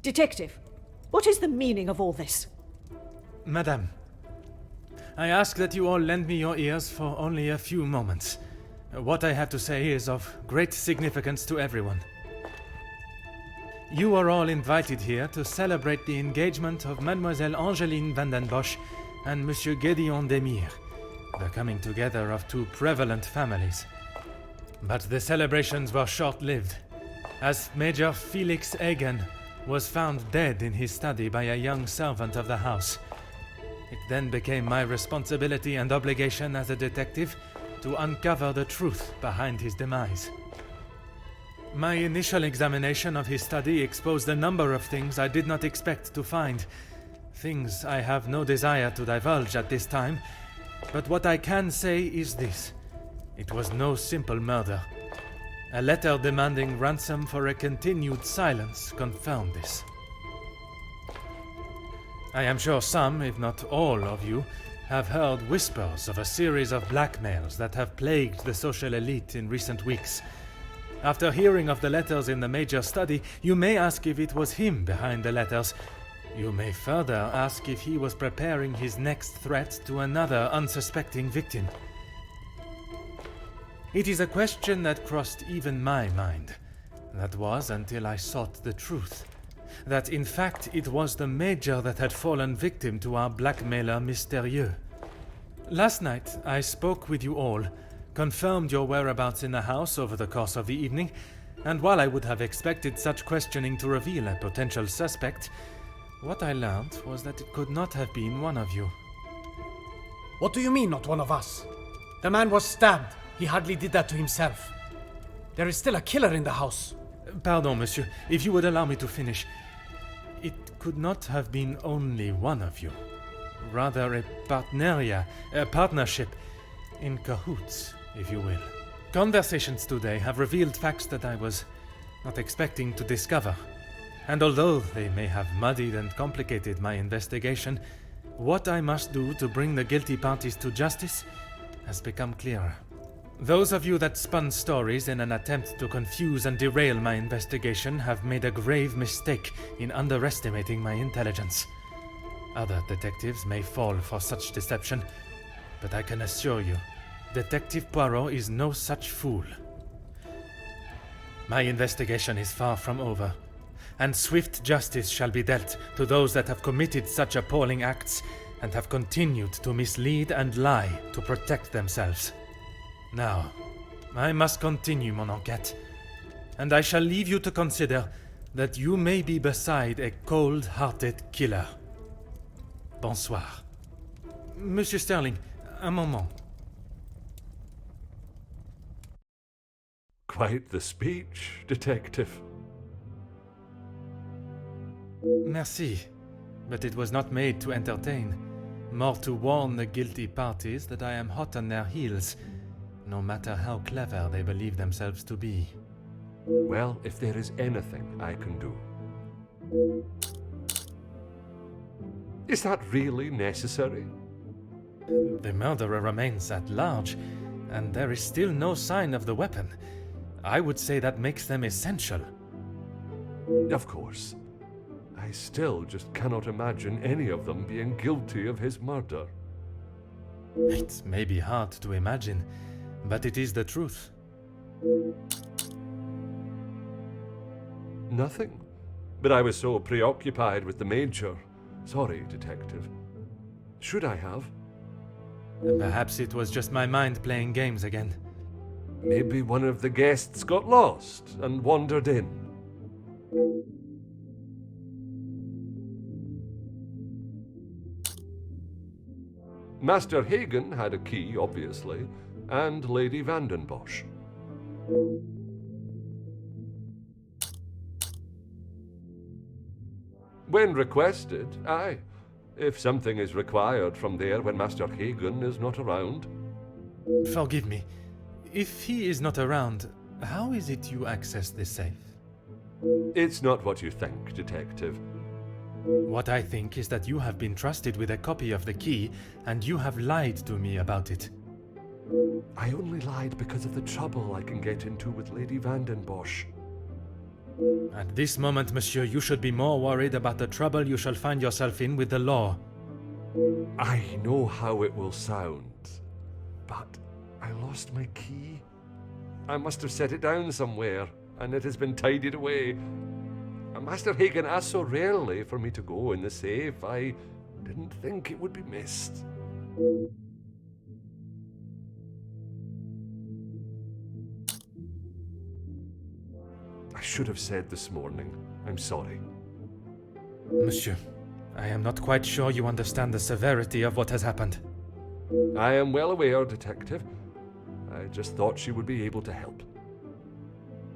Detective, what is the meaning of all this? Madame, I ask that you all lend me your ears for only a few moments. What I have to say is of great significance to everyone. You are all invited here to celebrate the engagement of Mademoiselle Angeline van den Bosch and Monsieur Gédéon Demire, the coming together of two prevalent families. But the celebrations were short-lived, as Major Felix Hagen was found dead in his study by a young servant of the house. It then became my responsibility and obligation as a detective to uncover the truth behind his demise. My initial examination of his study exposed a number of things I did not expect to find. Things I have no desire to divulge at this time, but what I can say is this. It was no simple murder. A letter demanding ransom for a continued silence confirmed this. I am sure some, if not all of you, have heard whispers of a series of blackmails that have plagued the social elite in recent weeks. After hearing of the letters in the Major's study, you may ask if it was him behind the letters. You may further ask if he was preparing his next threat to another unsuspecting victim. It is a question that crossed even my mind. That was until I sought the truth. That in fact it was the Major that had fallen victim to our blackmailer Mystérieux. Last night I spoke with you all, confirmed your whereabouts in the house over the course of the evening, and while I would have expected such questioning to reveal a potential suspect, what I learned was that it could not have been one of you. What do you mean, not one of us? The man was stabbed. He hardly did that to himself. There is still a killer in the house. Pardon, monsieur, if you would allow me to finish. It could not have been only one of you. Rather a partnership, in cahoots, if you will. Conversations today have revealed facts that I was not expecting to discover. And although they may have muddied and complicated my investigation, what I must do to bring the guilty parties to justice has become clearer. Those of you that spun stories in an attempt to confuse and derail my investigation have made a grave mistake in underestimating my intelligence. Other detectives may fall for such deception, but I can assure you, Detective Poirot is no such fool. My investigation is far from over, and swift justice shall be dealt to those that have committed such appalling acts and have continued to mislead and lie to protect themselves. Now, I must continue mon enquête, and I shall leave you to consider that you may be beside a cold-hearted killer. Bonsoir. Monsieur Sterling, un moment. Quite the speech, detective. Merci, but it was not made to entertain, more to warn the guilty parties that I am hot on their heels, no matter how clever they believe themselves to be. Well, if there is anything I can do. Is that really necessary? The murderer remains at large, and there is still no sign of the weapon. I would say that makes them essential. Of course. I still just cannot imagine any of them being guilty of his murder. It may be hard to imagine, but it is the truth. Nothing. But I was so preoccupied with the Major. Sorry, detective. Should I have? Perhaps it was just my mind playing games again. Maybe one of the guests got lost and wandered in. Master Hagen had a key, obviously, and Lady van den Bosch. When requested, aye. If something is required from there when Master Hagen is not around. Forgive me. If he is not around, How is it you access this safe? It's not what you think, Detective. What I think is that you have been trusted with a copy of the key, and you have lied to me about it. I only lied because of the trouble I can get into with Lady Vandenbosch. At this moment, monsieur, you should be more worried about the trouble you shall find yourself in with the law. I know how it will sound, but I lost my key. I must have set it down somewhere, and it has been tidied away. Master Hagen asked so rarely for me to go in the safe, I didn't think it would be missed. I should have said this morning. I'm sorry. Monsieur, I am not quite sure you understand the severity of what has happened. I am well aware, Detective. I just thought she would be able to help.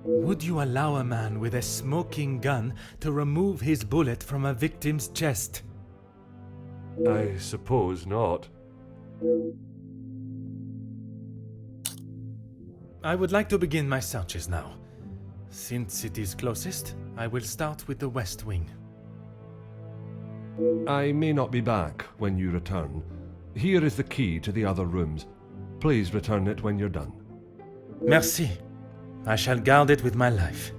Would you allow a man with a smoking gun to remove his bullet from a victim's chest? I suppose not. I would like to begin my searches now. Since it is closest, I will start with the west wing. I may not be back when you return. Here is the key to the other rooms. Please return it when you're done. Merci. I shall guard it with my life.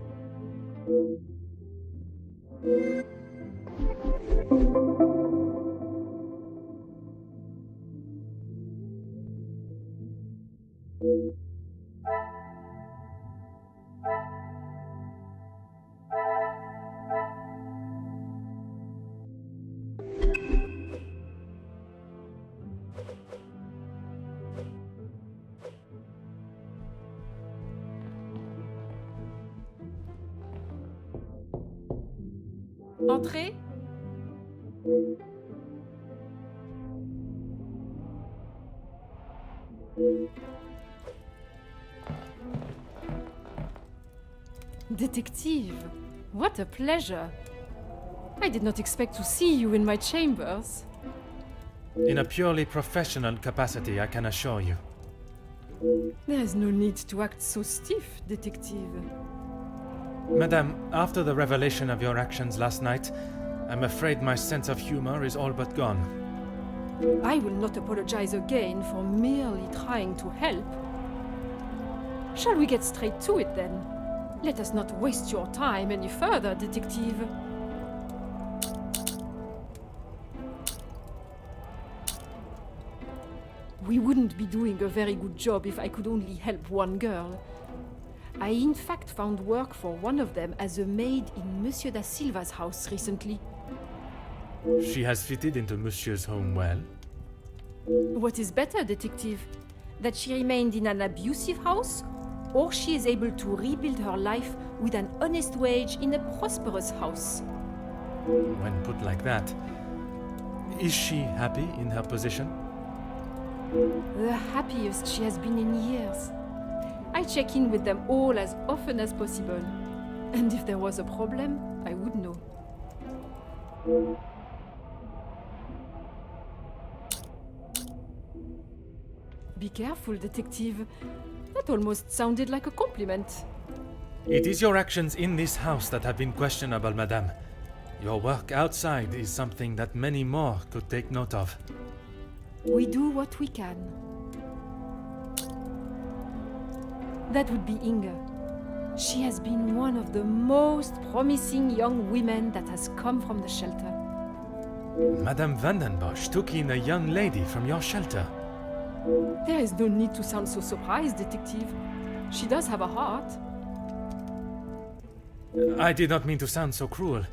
Entrez. Detective, what a pleasure. I did not expect to see you in my chambers. In a purely professional capacity, I can assure you. There is no need to act so stiff, Detective. Madame, after the revelation of your actions last night, I'm afraid my sense of humor is all but gone. I will not apologize again for merely trying to help. Shall we get straight to it then? Let us not waste your time any further, Detective. We wouldn't be doing a very good job if I could only help one girl. I in fact found work for one of them as a maid in Monsieur da Silva's house recently. She has fitted into Monsieur's home well. What is better, Detective? That she remained in an abusive house, or she is able to rebuild her life with an honest wage in a prosperous house? When put like that, is she happy in her position? The happiest she has been in years. I check in with them all as often as possible. And if there was a problem, I would know. Be careful, Detective. That almost sounded like a compliment. It is your actions in this house that have been questionable, Madame. Your work outside is something that many more could take note of. We do what we can. That would be Inga. She has been one of the most promising young women that has come from the shelter. Madame Vandenbosch took in a young lady from your shelter. There is no need to sound so surprised, Detective. She does have a heart. I did not mean to sound so cruel.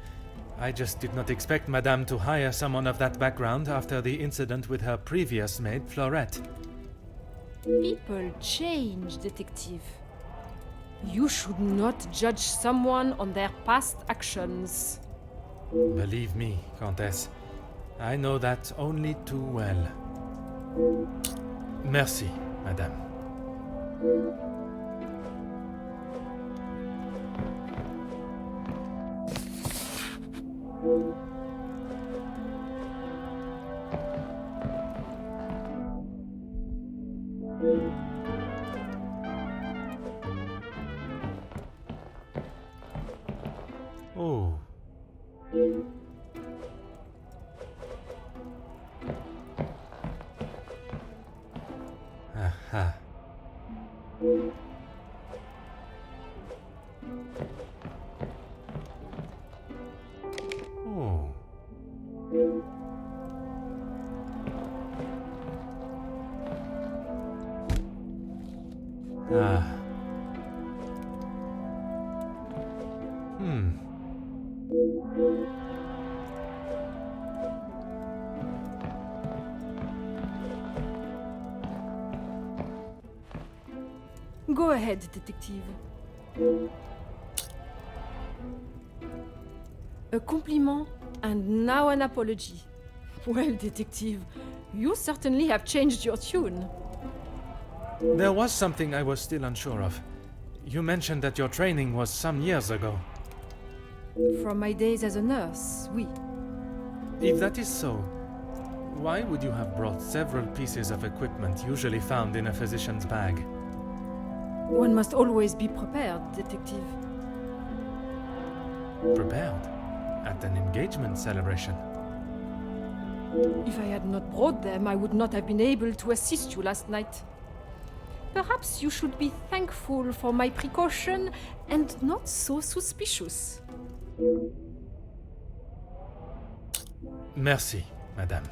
I just did not expect Madame to hire someone of that background after the incident with her previous maid, Florette. People change, Detective. You should not judge someone on their past actions. Believe me, Countess, I know that only too well. Merci, Madame. Oh. Aha. Oh. Ah. Hmm. Go ahead, detective. A compliment and now an apology. Well, detective, you certainly have changed your tune. There was something I was still unsure of. You mentioned that your training was some years ago. From my days as a nurse, oui. If that is so, why would you have brought several pieces of equipment usually found in a physician's bag? One must always be prepared, detective. Prepared? At an engagement celebration? If I had not brought them, I would not have been able to assist you last night. Perhaps you should be thankful for my precaution and not so suspicious. Merci, madame.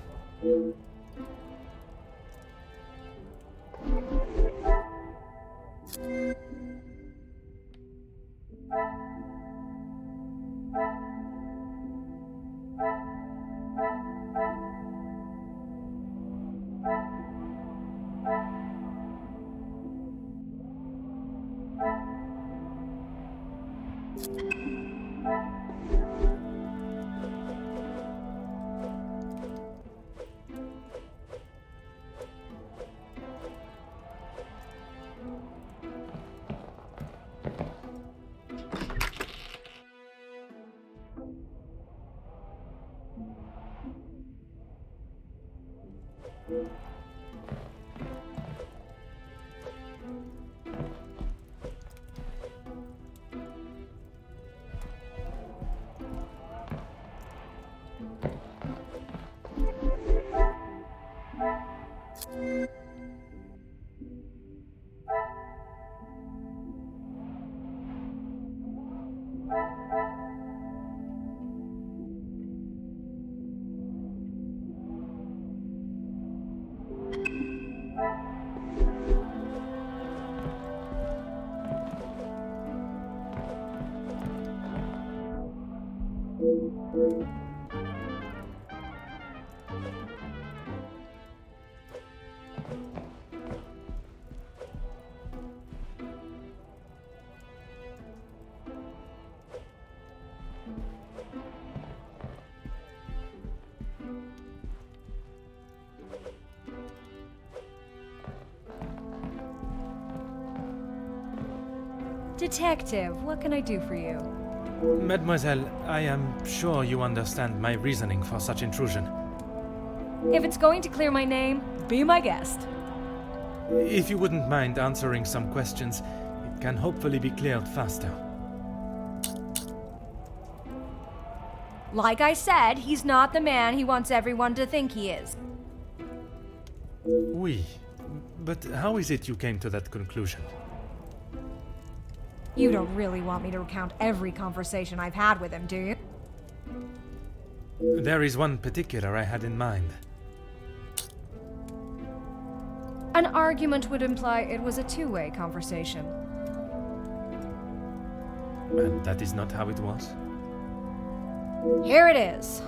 Detective, what can I do for you? Mademoiselle, I am sure you understand my reasoning for such intrusion. If it's going to clear my name, be my guest. If you wouldn't mind answering some questions, it can hopefully be cleared faster. Like I said, he's not the man he wants everyone to think he is. Oui, but how is it you came to that conclusion? You don't really want me to recount every conversation I've had with him, do you? There is one particular I had in mind. An argument would imply it was a two-way conversation. And that is not how it was? Here it is.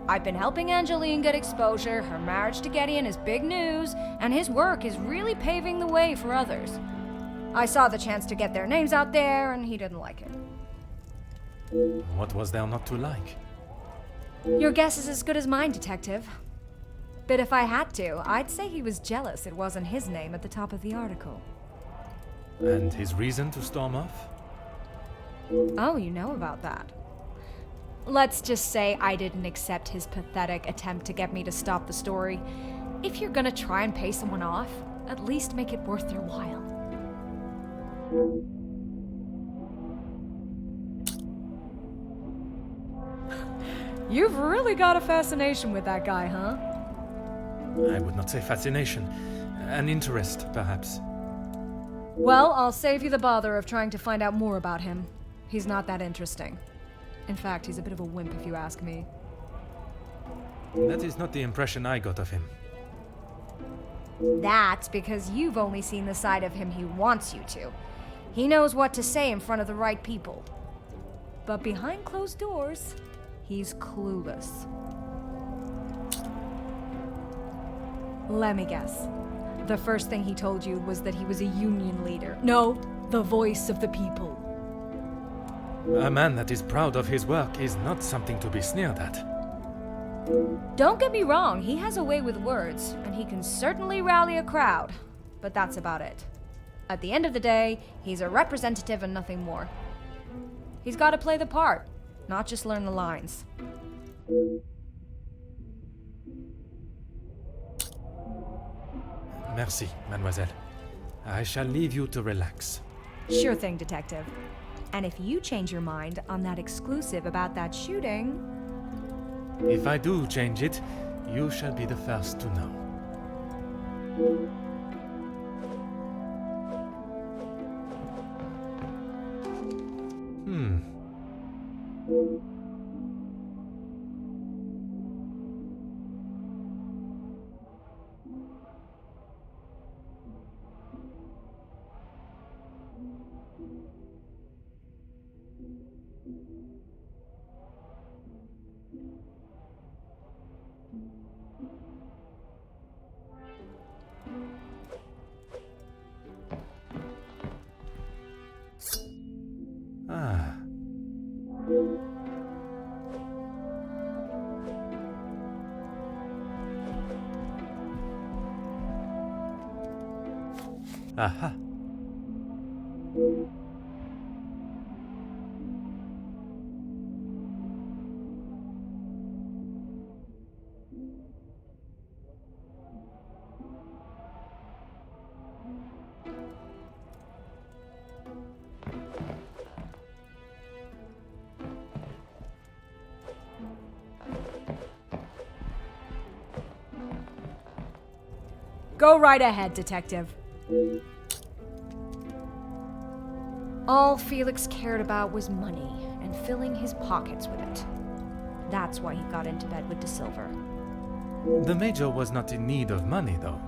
I've been helping Angeline get exposure, her marriage to Gideon is big news, and his work is really paving the way for others. I saw the chance to get their names out there, and he didn't like it. What was there not to like? Your guess is as good as mine, Detective. But if I had to, I'd say he was jealous it wasn't his name at the top of the article. And his reason to storm off? Oh, you know about that. Let's just say I didn't accept his pathetic attempt to get me to stop the story. If you're gonna try and pay someone off, at least make it worth their while. You've really got a fascination with that guy, huh? I would not say fascination. An interest, perhaps. Well, I'll save you the bother of trying to find out more about him. He's not that interesting. In fact, he's a bit of a wimp if you ask me. That is not the impression I got of him. That's because you've only seen the side of him he wants you to. He knows what to say in front of the right people. But behind closed doors, he's clueless. Let me guess. The first thing he told you was that he was a union leader. No, the voice of the people. A man that is proud of his work is not something to be sneered at. Don't get me wrong, he has a way with words, and he can certainly rally a crowd. But that's about it. At the end of the day, he's a representative and nothing more. He's got to play the part, not just learn the lines. Merci, mademoiselle. I shall leave you to relax. Sure thing, Detective. And if you change your mind on that exclusive about that shooting... If I do change it, you shall be the first to know. Ah. Aha. Go right ahead, Detective. All Felix cared about was money and filling his pockets with it. That's why he got into bed with De Silver. The Major was not in need of money, though.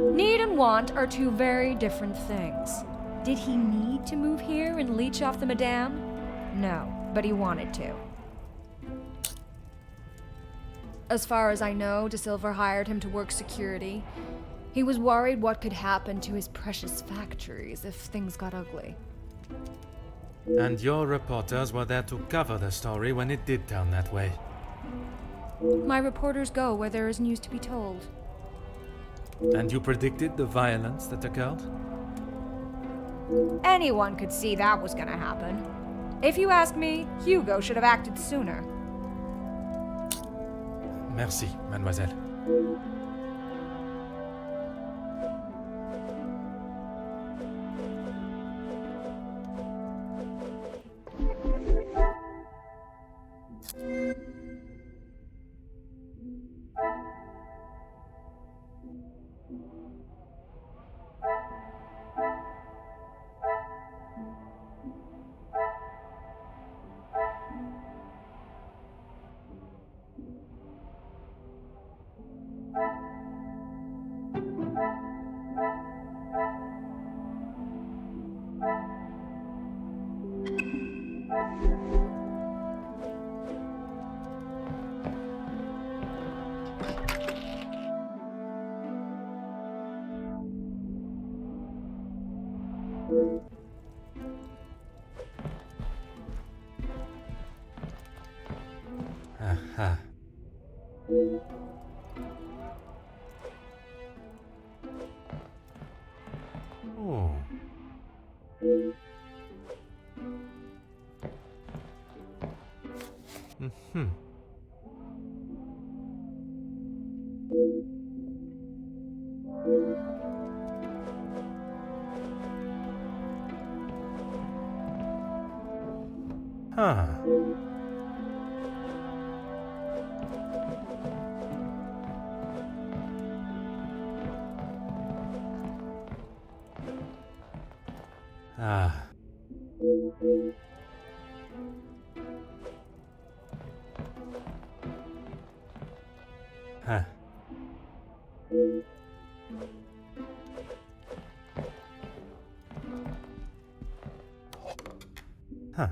Need and want are two very different things. Did he need to move here and leech off the Madame? No, but he wanted to. As far as I know, De Silver hired him to work security. He was worried what could happen to his precious factories if things got ugly. And your reporters were there to cover the story when it did turn that way. My reporters go where there is news to be told. And you predicted the violence that occurred? Anyone could see that was gonna happen. If you ask me, Hugo should have acted sooner. Merci, mademoiselle. Aha. Oh. Mm-hmm. Huh. Huh. Huh.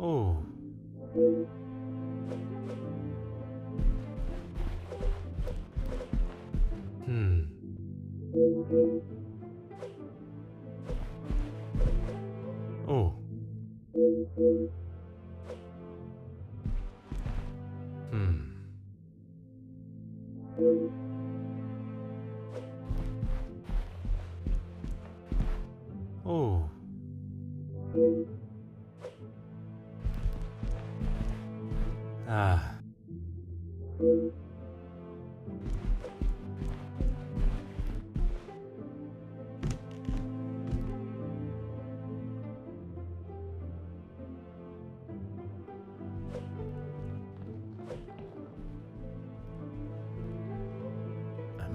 Oh. Hmm. Oh. Hmm. Oh. Ah.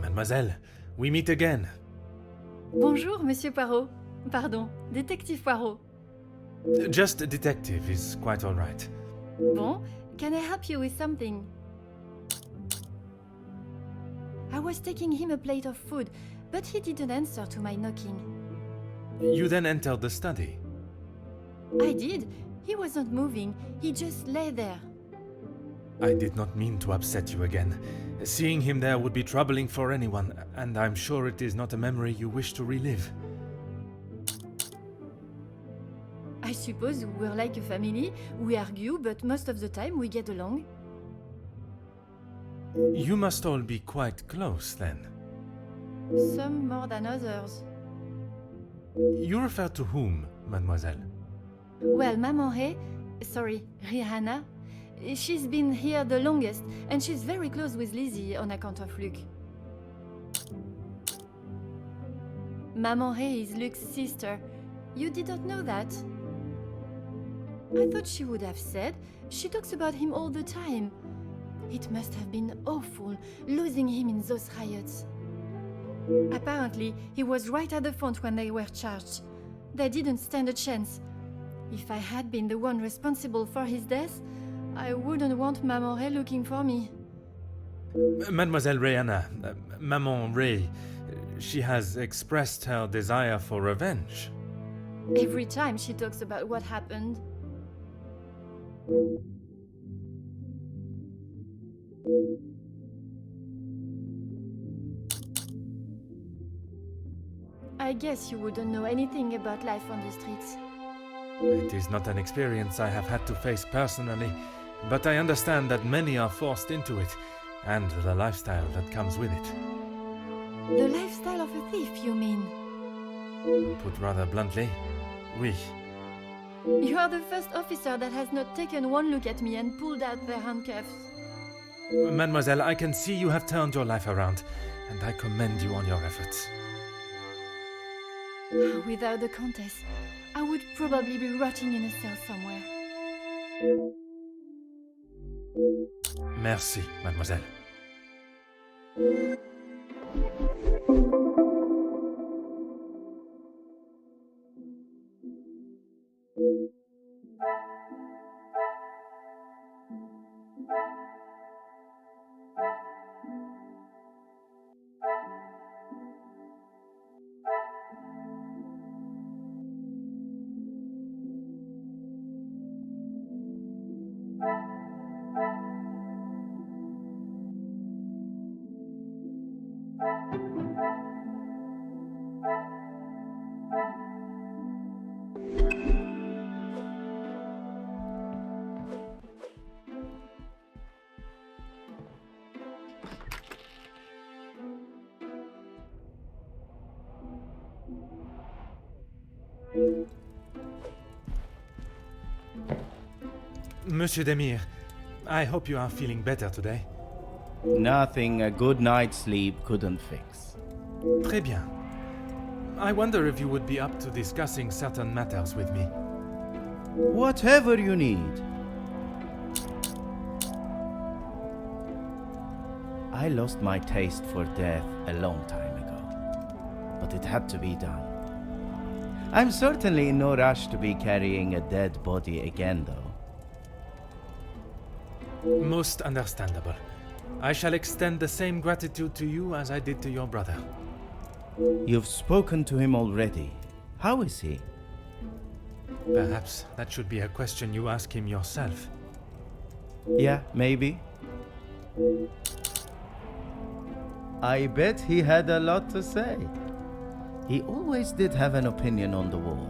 Mademoiselle, we meet again. Bonjour, Monsieur Poirot. Pardon, Détective Poirot. Just a detective is quite all right. Bon, can I help you with something? I was taking him a plate of food, but he didn't answer to my knocking. You then entered the study. I did. He wasn't moving. He just lay there. I did not mean to upset you again. Seeing him there would be troubling for anyone, and I'm sure it is not a memory you wish to relive. I suppose we're like a family. We argue, but most of the time we get along. You must all be quite close, then. Some more than others. You refer to whom, mademoiselle? Well, Maman Rihanna, she's been here the longest, and she's very close with Lizzie on account of Luke. Maman is Luke's sister. You didn't know that? I thought she would have said. She talks about him all the time. It must have been awful, losing him in those riots. Apparently, he was right at the front when they were charged. They didn't stand a chance. If I had been the one responsible for his death, I wouldn't want Maman Ray looking for me. Mademoiselle Rihanna, Maman Ray, she has expressed her desire for revenge. Every time she talks about what happened. I guess you wouldn't know anything about life on the streets. It is not an experience I have had to face personally, but I understand that many are forced into it, and the lifestyle that comes with it. The lifestyle of a thief, you mean? Put rather bluntly, oui. You are the first officer that has not taken one look at me and pulled out their handcuffs. Mademoiselle, I can see you have turned your life around, and I commend you on your efforts. Without the Countess, I would probably be rotting in a cell somewhere. Merci, mademoiselle. Monsieur Demir, I hope you are feeling better today. Nothing a good night's sleep couldn't fix. Très bien. I wonder if you would be up to discussing certain matters with me. Whatever you need. I lost my taste for death a long time ago, but it had to be done. I'm certainly in no rush to be carrying a dead body again, though. Most understandable. I shall extend the same gratitude to you as I did to your brother. You've spoken to him already. How is he? Perhaps that should be a question you ask him yourself. Yeah, maybe. I bet he had a lot to say. He always did have an opinion on the war.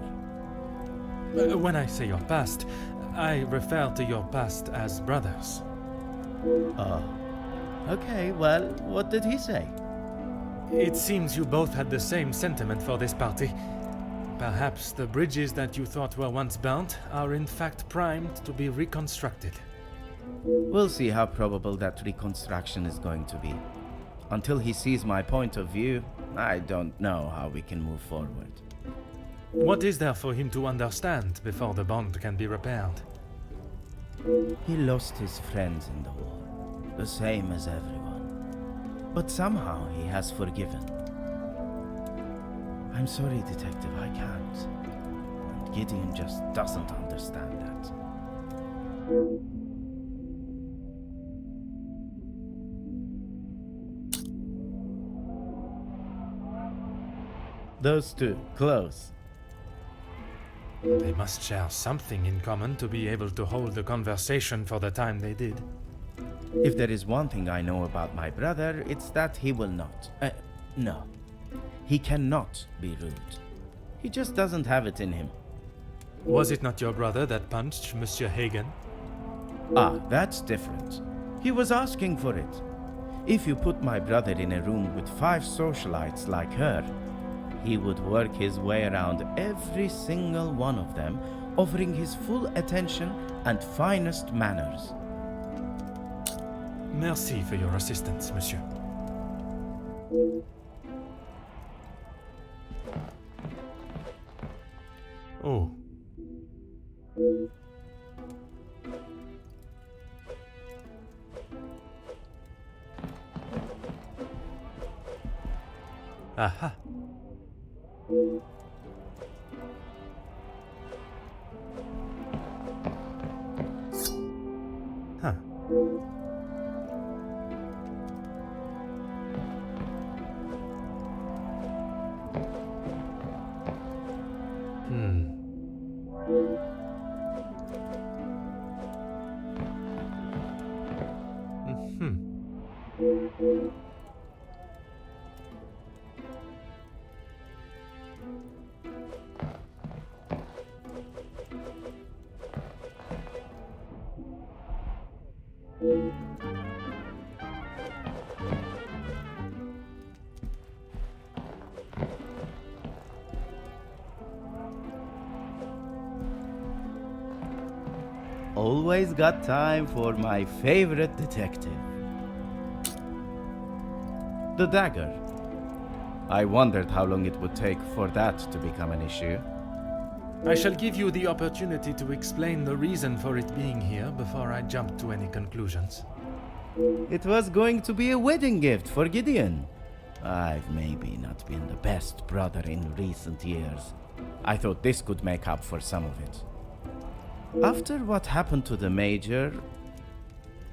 When I say your past, I refer to your past as brothers. Oh. Okay, well, what did he say? It seems you both had the same sentiment for this party. Perhaps the bridges that you thought were once burnt are in fact primed to be reconstructed. We'll see how probable that reconstruction is going to be. Until he sees my point of view, I don't know how we can move forward. What is there for him to understand before the bond can be repaired? He lost his friends in the war, the same as everyone. But somehow he has forgiven. I'm sorry, Detective, I can't. And Gideon just doesn't understand that. Those two, close. They must share something in common to be able to hold the conversation for the time they did. If there is one thing I know about my brother, it's that he will not. No. He cannot be rude. He just doesn't have it in him. Was it not your brother that punched Monsieur Hagen? Ah, that's different. He was asking for it. If you put my brother in a room with 5 socialites like her, he would work his way around every single one of them, offering his full attention and finest manners. Merci for your assistance, monsieur. Oh. Aha. Huh. Always got time for my favorite detective. The dagger. I wondered how long it would take for that to become an issue. I shall give you the opportunity to explain the reason for it being here before I jump to any conclusions. It was going to be a wedding gift for Gideon. I've maybe not been the best brother in recent years. I thought this could make up for some of it. After what happened to the Major,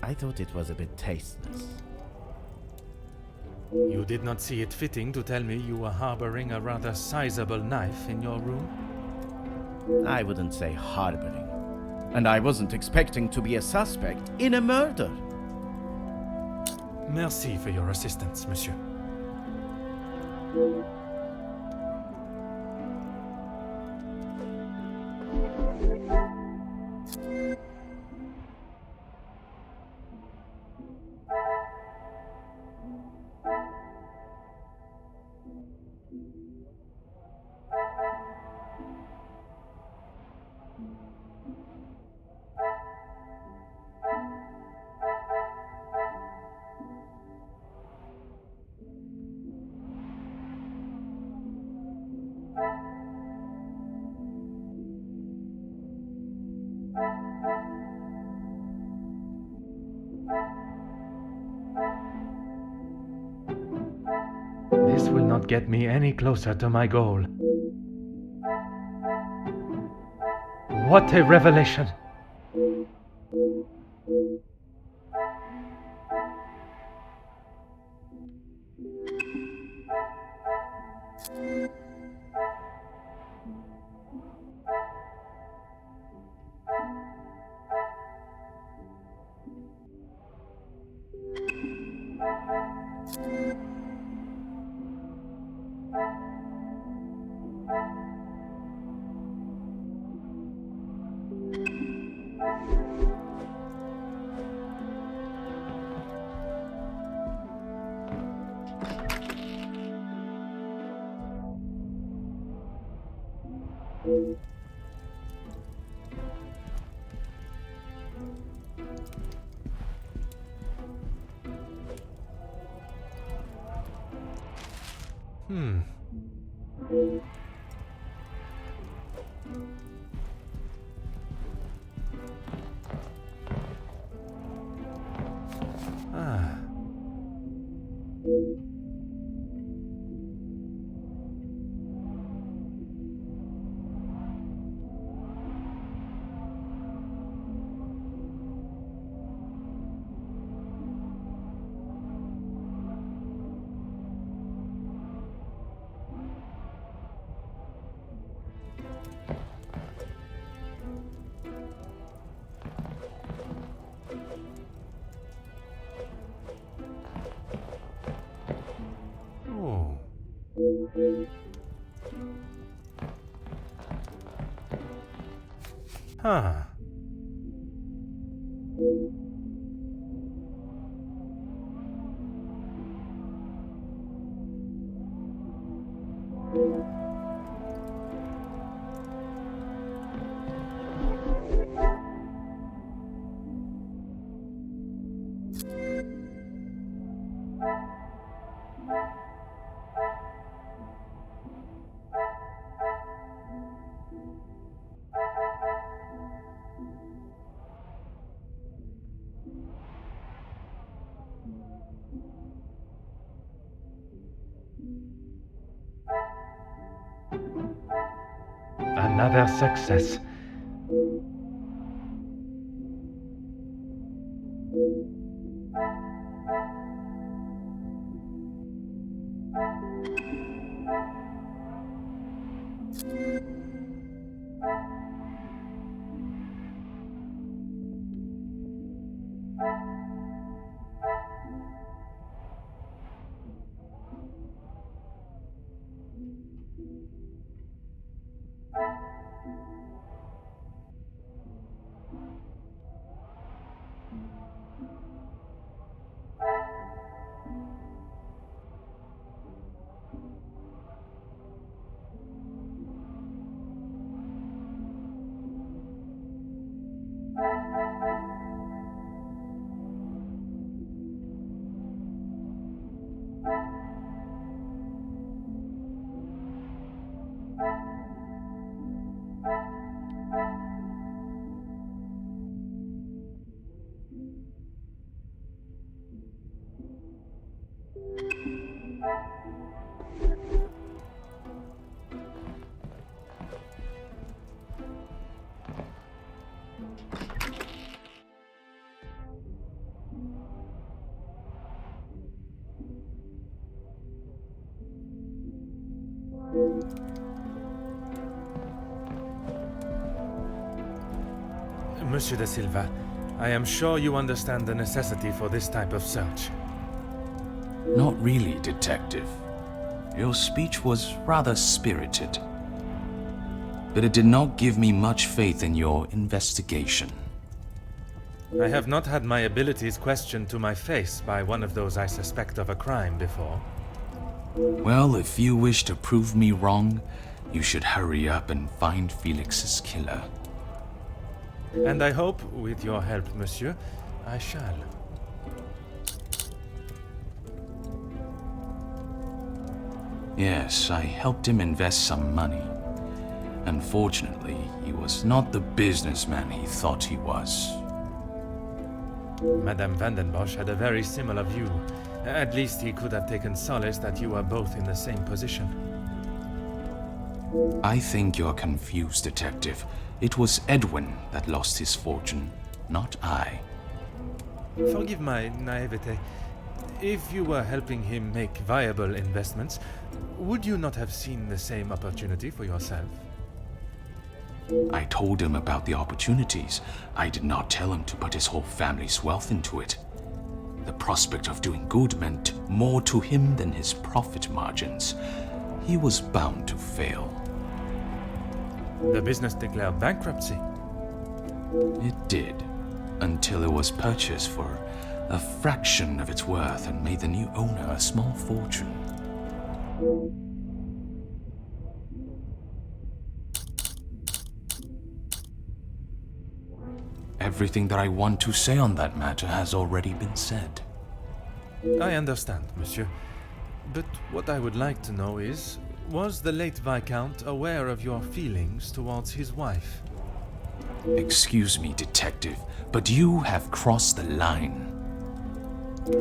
I thought it was a bit tasteless. You did not see it fitting to tell me you were harboring a rather sizable knife in your room? I wouldn't say harboring. And I wasn't expecting to be a suspect in a murder. Merci for your assistance, monsieur. get me any closer to my goal. What a revelation! Huh. Another success. Monsieur de Silva, I am sure you understand the necessity for this type of search. Not really, Detective. Your speech was rather spirited. But it did not give me much faith in your investigation. I have not had my abilities questioned to my face by one of those I suspect of a crime before. Well, if you wish to prove me wrong, you should hurry up and find Felix's killer. And I hope, with your help, monsieur, I shall. Yes, I helped him invest some money. Unfortunately, he was not the businessman he thought he was. Madame Vandenbosch had a very similar view. At least he could have taken solace that you are both in the same position. I think you're confused, Detective. It was Edwin that lost his fortune, not I. Forgive my naivete. If you were helping him make viable investments, would you not have seen the same opportunity for yourself? I told him about the opportunities. I did not tell him to put his whole family's wealth into it. The prospect of doing good meant more to him than his profit margins. He was bound to fail. The business declared bankruptcy. It did, until it was purchased for a fraction of its worth and made the new owner a small fortune. Everything that I want to say on that matter has already been said. I understand, monsieur. But what I would like to know is, was the late Viscount aware of your feelings towards his wife? Excuse me, Detective, but you have crossed the line.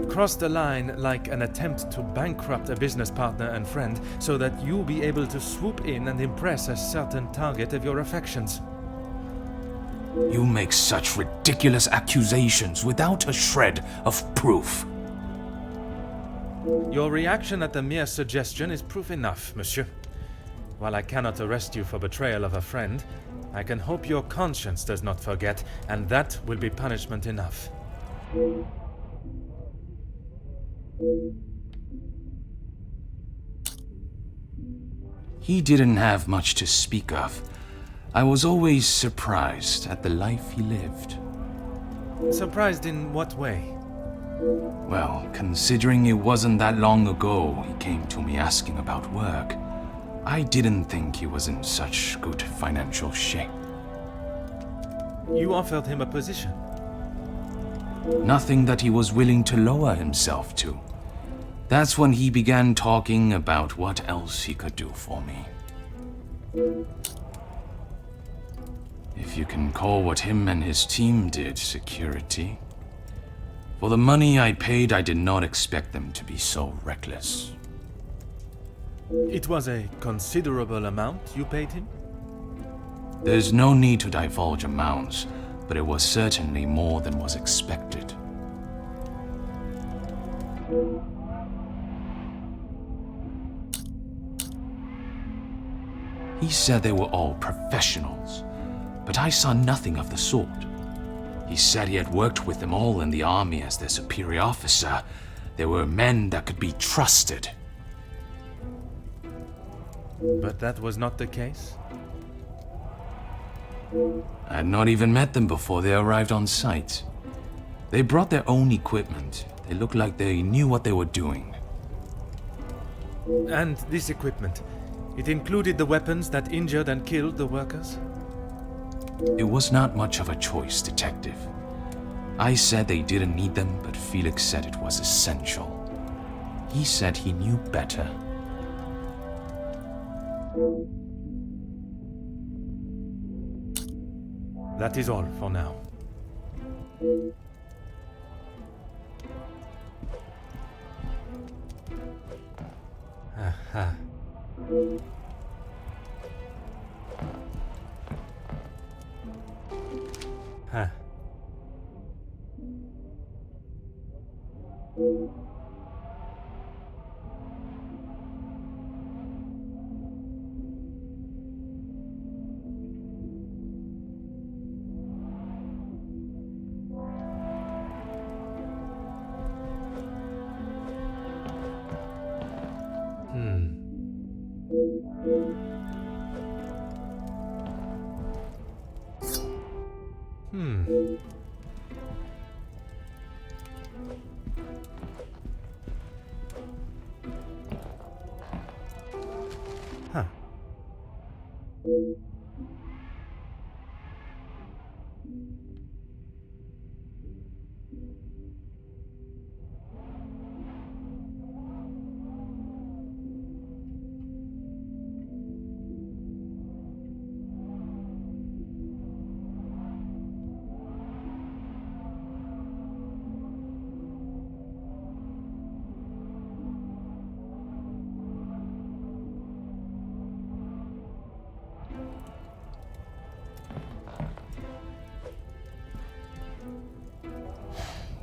Crossed the line like an attempt to bankrupt a business partner and friend so that you'll be able to swoop in and impress a certain target of your affections. You make such ridiculous accusations without a shred of proof. Your reaction at the mere suggestion is proof enough, monsieur. While I cannot arrest you for betrayal of a friend, I can hope your conscience does not forget, and that will be punishment enough. He didn't have much to speak of. I was always surprised at the life he lived. Surprised in what way? Well, considering it wasn't that long ago he came to me asking about work, I didn't think he was in such good financial shape. You offered him a position. Nothing that he was willing to lower himself to. That's when he began talking about what else he could do for me. If you can call what him and his team did security. For the money I paid, I did not expect them to be so reckless. It was a considerable amount you paid him? There's no need to divulge amounts, but it was certainly more than was expected. He said they were all professionals, but I saw nothing of the sort. He said he had worked with them all in the army as their superior officer. They were men that could be trusted. But that was not the case? I had not even met them before they arrived on site. They brought their own equipment. They looked like they knew what they were doing. And this equipment, it included the weapons that injured and killed the workers? It was not much of a choice, Detective. I said they didn't need them, but Felix said it was essential. He said he knew better. That is all for now. Aha. Huh. Huh.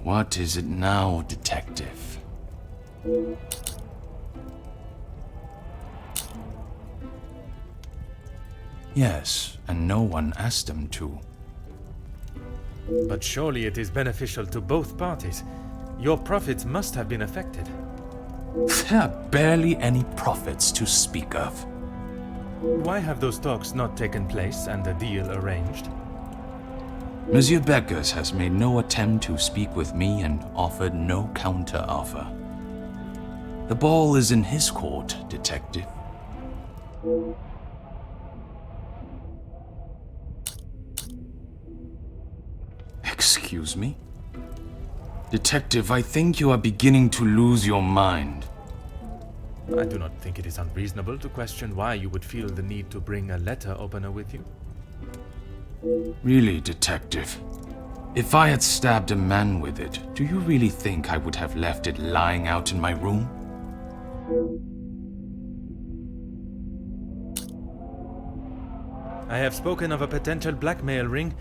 What is it now, detective? Yes, and no one asked them to. But surely it is beneficial to both parties. Your profits must have been affected. There are barely any profits to speak of. Why have those talks not taken place and a deal arranged? Monsieur Beckers has made no attempt to speak with me and offered no counter-offer. The ball is in his court, detective. Excuse me? Detective, I think you are beginning to lose your mind. I do not think it is unreasonable to question why you would feel the need to bring a letter opener with you. Really, detective? If I had stabbed a man with it, do you really think I would have left it lying out in my room? I have spoken of a potential blackmail ring,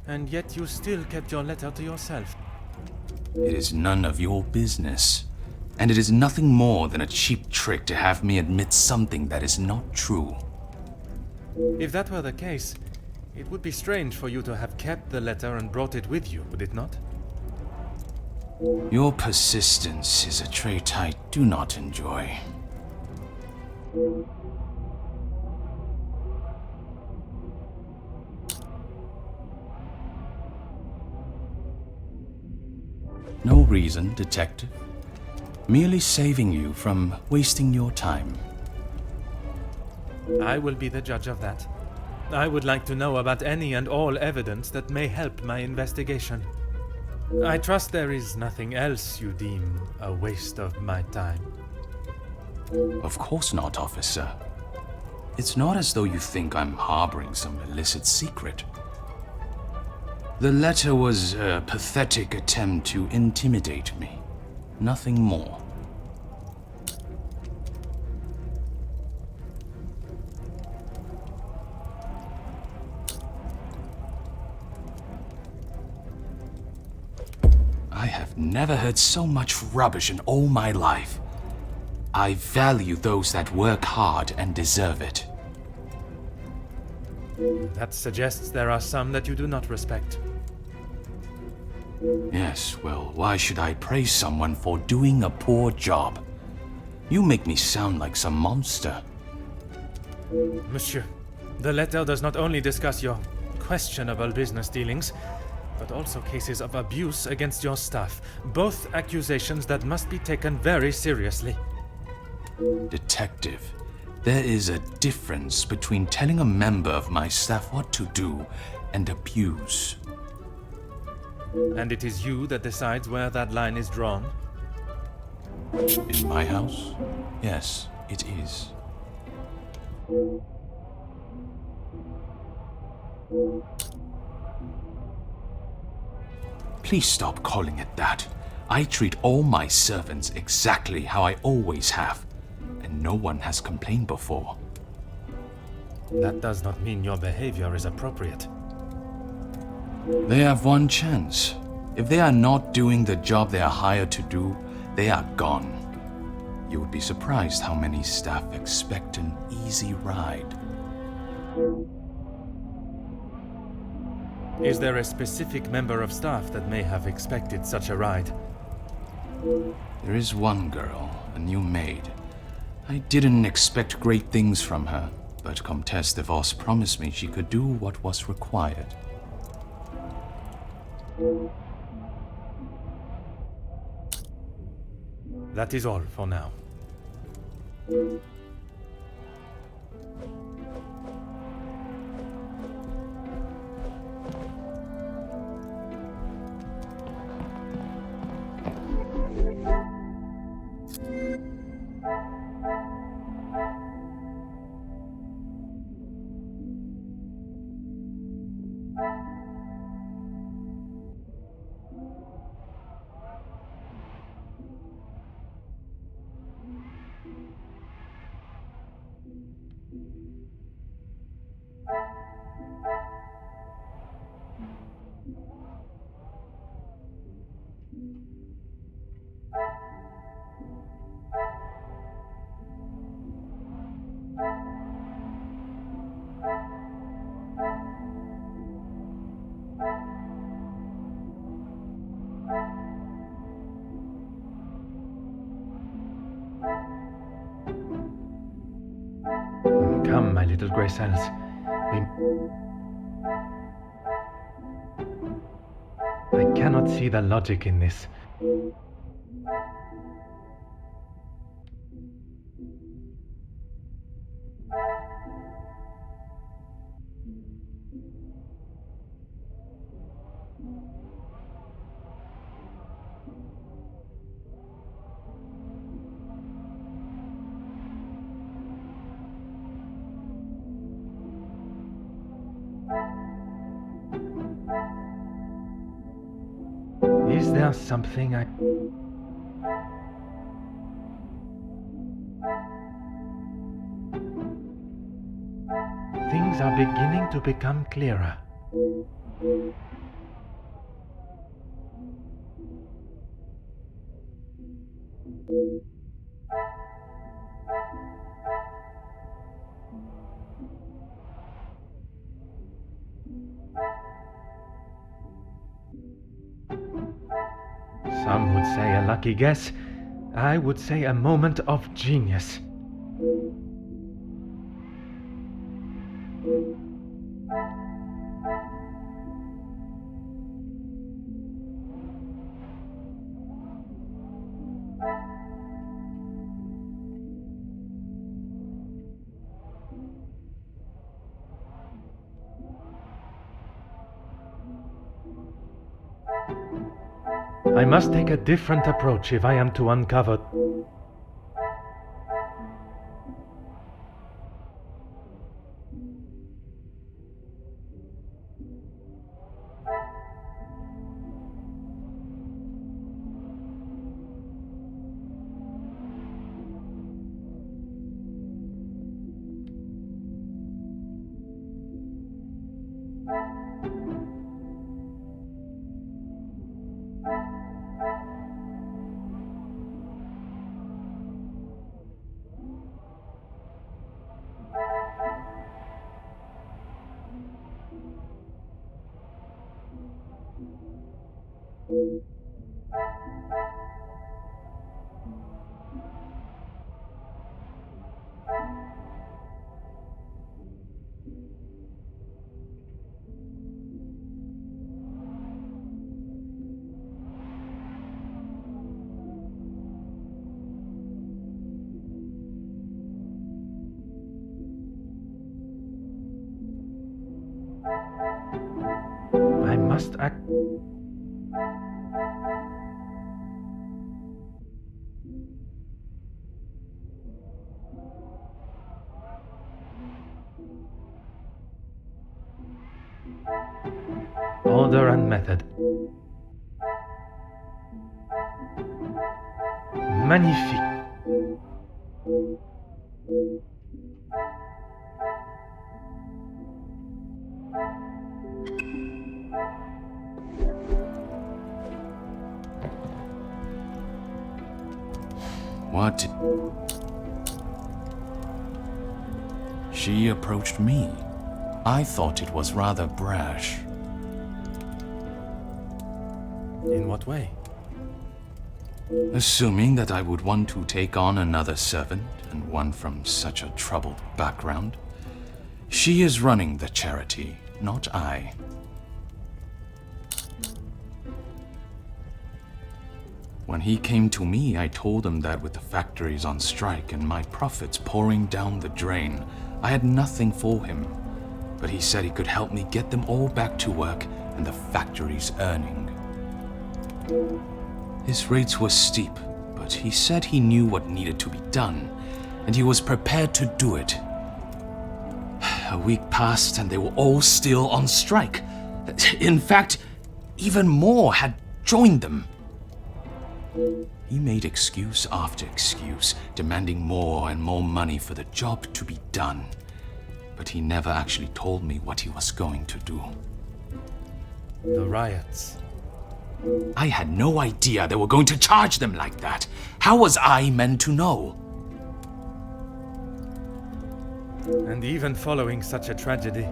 and yet you still kept your letter to yourself. It is none of your business. And it is nothing more than a cheap trick to have me admit something that is not true. If that were the case, it would be strange for you to have kept the letter and brought it with you, would it not? Your persistence is a trait I do not enjoy. No reason, detective. Merely saving you from wasting your time. I will be the judge of that. I would like to know about any and all evidence that may help my investigation. I trust there is nothing else you deem a waste of my time. Of course not, officer. It's not as though you think I'm harboring some illicit secret. The letter was a pathetic attempt to intimidate me. Nothing more. I have never heard so much rubbish in all my life. I value those that work hard and deserve it. That suggests there are some that you do not respect. Yes, well, why should I praise someone for doing a poor job? You make me sound like some monster. Monsieur, the letter does not only discuss your questionable business dealings, but also cases of abuse against your staff. Both accusations that must be taken very seriously. Detective, there is a difference between telling a member of my staff what to do and abuse. And it is you that decides where that line is drawn? In my house? Yes, it is. Please stop calling it that. I treat all my servants exactly how I always have, and no one has complained before. That does not mean your behavior is appropriate. They have one chance. If they are not doing the job they are hired to do, they are gone. You would be surprised how many staff expect an easy ride. Is there a specific member of staff that may have expected such a ride? There is one girl, a new maid. I didn't expect great things from her, but Comtesse de Vos promised me she could do what was required. That is all for now. little grey cells. I cannot see the logic in this. Is there something I... Things are beginning to become clearer. Some would say a lucky guess. I would say a moment of genius. I must take a different approach if I am to uncover... I must act... Order and method. Magnifique. What? She approached me. I thought it was rather brash. In what way? Assuming that I would want to take on another servant, and one from such a troubled background. She is running the charity, not I. When he came to me, I told him that with the factories on strike and my profits pouring down the drain, I had nothing for him. But he said he could help me get them all back to work and the factories earning. His rates were steep, but he said he knew what needed to be done, and he was prepared to do it. A week passed and they were all still on strike. In fact, even more had joined them. He made excuse after excuse, demanding more and more money for the job to be done. But he never actually told me what he was going to do. The riots. I had no idea they were going to charge them like that. How was I meant to know? And even following such a tragedy,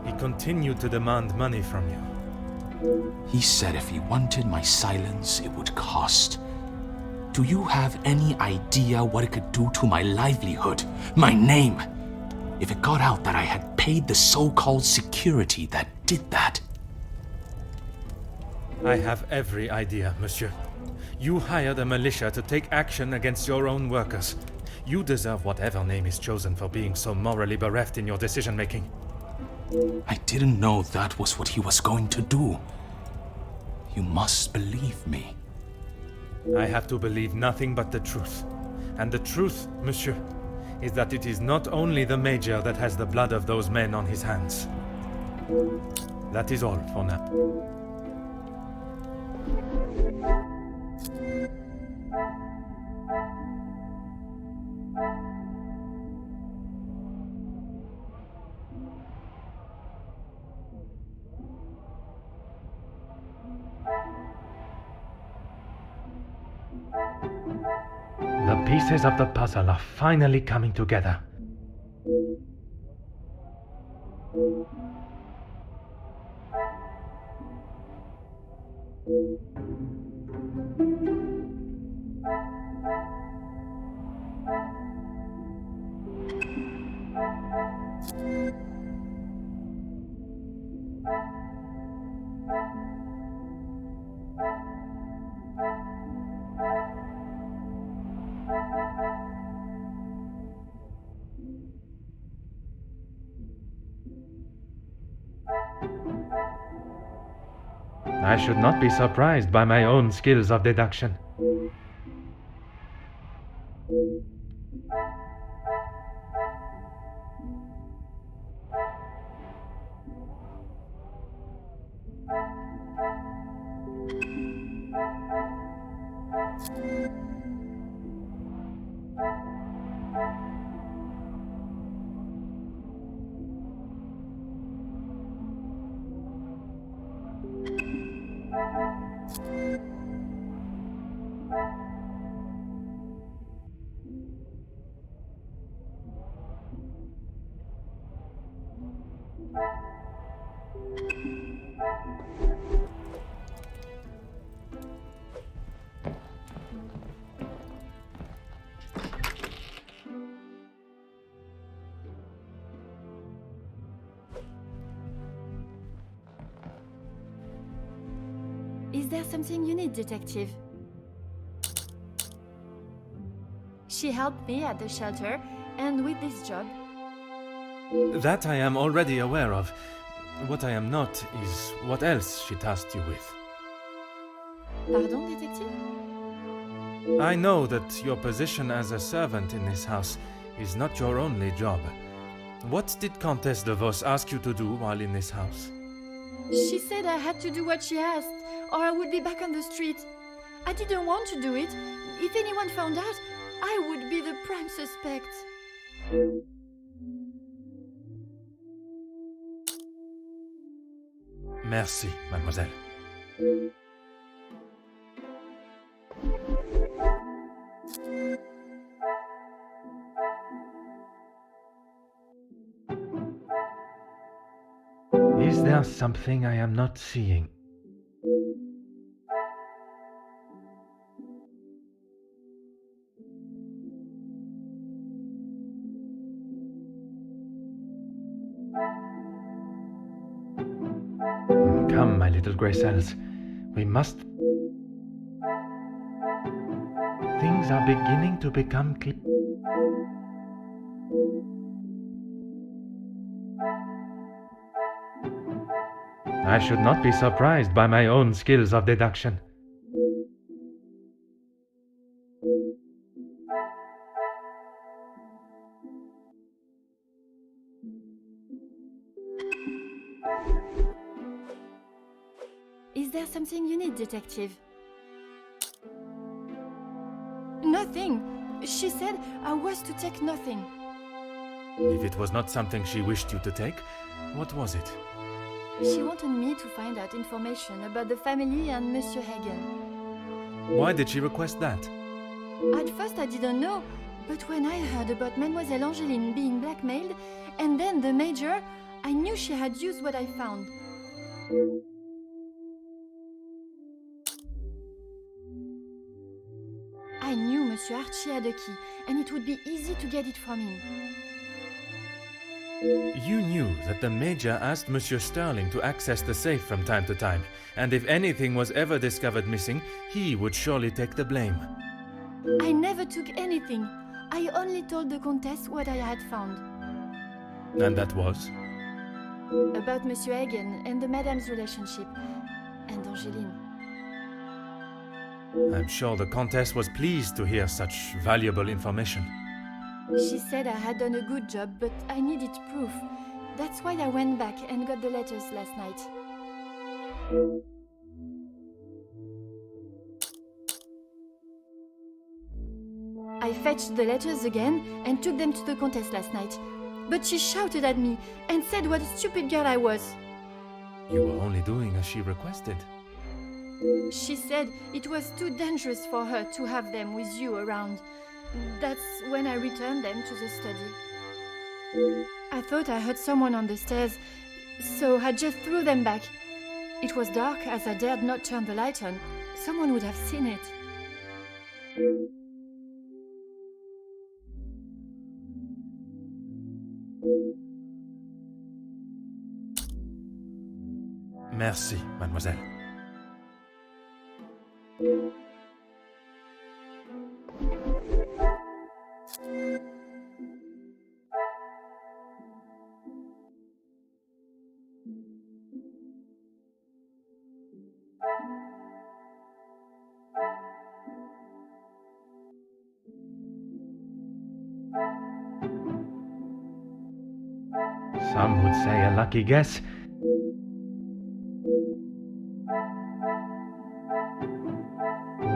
he continued to demand money from you. He said if he wanted my silence, it would cost. Do you have any idea what it could do to my livelihood, my name? If it got out that I had paid the so-called security that did that... I have every idea, monsieur. You hired a militia to take action against your own workers. You deserve whatever name is chosen for being so morally bereft in your decision-making. I didn't know that was what he was going to do. You must believe me. I have to believe nothing but the truth. And the truth, monsieur, is that it is not only the Major that has the blood of those men on his hands. That is all for now. The pieces of the puzzle are finally coming together. I should not be surprised by my own skills of deduction. Is there something you need, Detective? She helped me at the shelter and with this job. That I am already aware of. What I am not is what else she tasked you with. Pardon, Detective? I know that your position as a servant in this house is not your only job. What did Countess de Vos ask you to do while in this house? She said I had to do what she asked, or I would be back on the street. I didn't want to do it. If anyone found out, I would be the prime suspect. Merci, mademoiselle. Is there something I am not seeing? Come, my little grey cells. We must... Things are beginning to become clear. I should not be surprised by my own skills of deduction. Is there something you need, Detective? Nothing. She said I was to take nothing. If it was not something she wished you to take, what was it? She wanted me to find out information about the family and Monsieur Hagen. Why did she request that? At first I didn't know, but when I heard about Mademoiselle Angeline being blackmailed, and then the Major, I knew she had used what I found. I knew Monsieur Archie had a key, and it would be easy to get it from him. You knew that the Major asked Monsieur Sterling to access the safe from time to time, and if anything was ever discovered missing, he would surely take the blame. I never took anything. I only told the Countess what I had found. And that was? About Monsieur Hagen and the Madame's relationship. And Angeline. I'm sure the Countess was pleased to hear such valuable information. She said I had done a good job, but I needed proof. That's why I went back and got the letters last night. I fetched the letters again and took them to the Countess last night. But she shouted at me and said what a stupid girl I was. You were only doing as she requested. She said it was too dangerous for her to have them with you around. That's when I returned them to the study. I thought I heard someone on the stairs, so I just threw them back. It was dark as I dared not turn the light on. Someone would have seen it. Merci, mademoiselle. Some would say a lucky guess.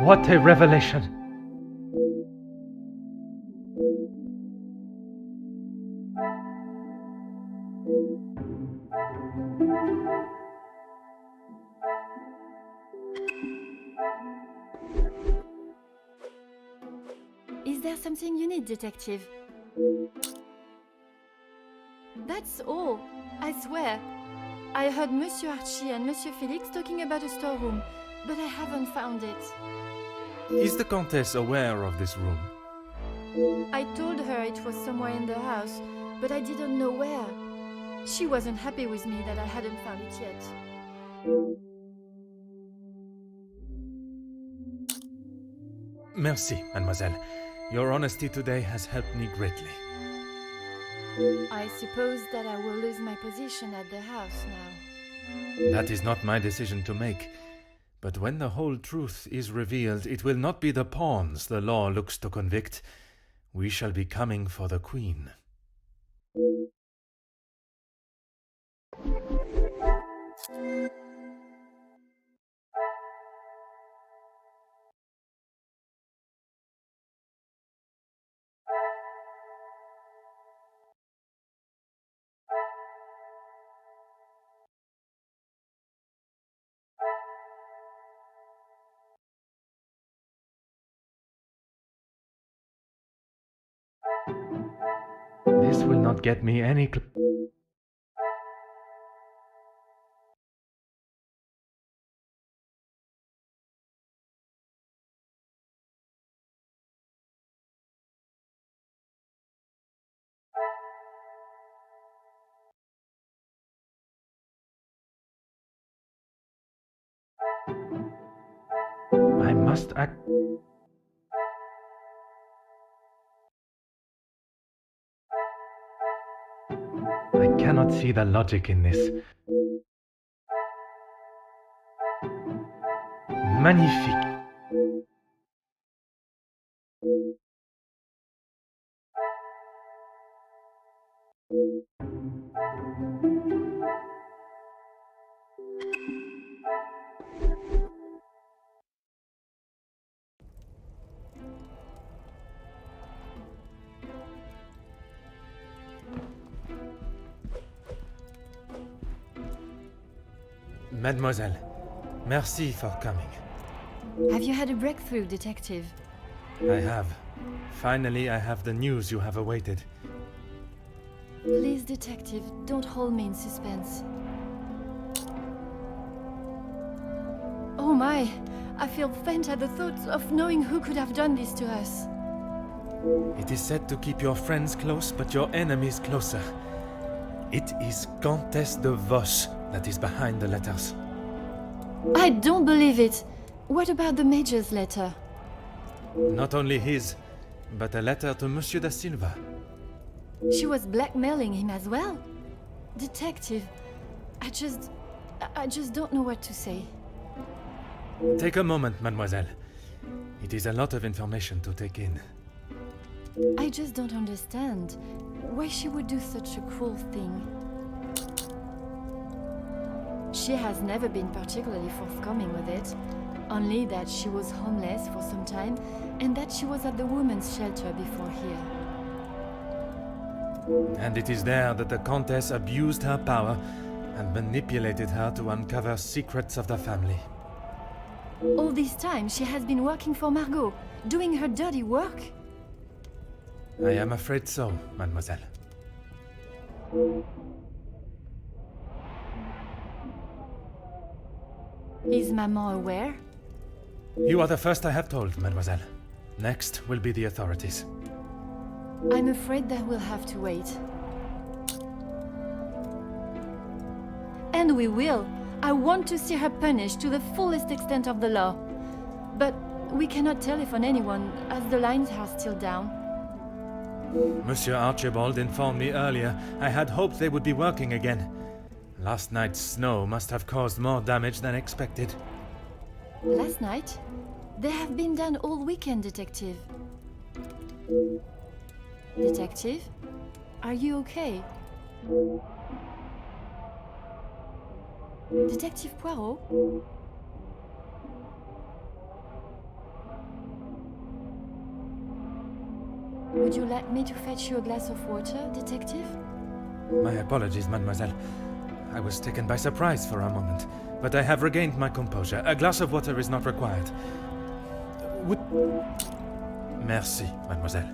What a revelation! Is there something you need, Detective? That's all, I swear. I heard Monsieur Archie and Monsieur Felix talking about a storeroom, but I haven't found it. Is the Countess aware of this room? I told her it was somewhere in the house, but I didn't know where. She wasn't happy with me that I hadn't found it yet. Merci, mademoiselle. Your honesty today has helped me greatly. I suppose that I will lose my position at the house now. That is not my decision to make. But when the whole truth is revealed, it will not be the pawns the law looks to convict. We shall be coming for the Queen. This will not get me any I must act. I cannot see the logic in this. Magnifique. Mademoiselle, merci for coming. Have you had a breakthrough, Detective? I have. Finally, I have the news you have awaited. Please, Detective, don't hold me in suspense. Oh my! I feel faint at the thought of knowing who could have done this to us. It is said to keep your friends close, but your enemies closer. It is Countess de Vos that is behind the letters. I don't believe it. What about the Major's letter? Not only his, but a letter to Monsieur da Silva. She was blackmailing him as well? Detective, I just don't know what to say. Take a moment, mademoiselle. It is a lot of information to take in. I just don't understand why she would do such a cruel thing. She has never been particularly forthcoming with it, only that she was homeless for some time and that she was at the women's shelter before here. And it is there that the Countess abused her power and manipulated her to uncover secrets of the family. All this time she has been working for Margot, doing her dirty work? I am afraid so, mademoiselle. Is Maman aware? You are the first I have told, mademoiselle. Next will be the authorities. I'm afraid that we'll have to wait. And we will. I want to see her punished to the fullest extent of the law. But we cannot telephone anyone, as the lines are still down. Monsieur Archibald informed me earlier I had hoped they would be working again. Last night's snow must have caused more damage than expected. Last night? They have been done all weekend, Detective. Detective? Are you okay? Detective Poirot? Would you like me to fetch you a glass of water, Detective? My apologies, mademoiselle. I was taken by surprise for a moment, but I have regained my composure. A glass of water is not required. Merci, mademoiselle.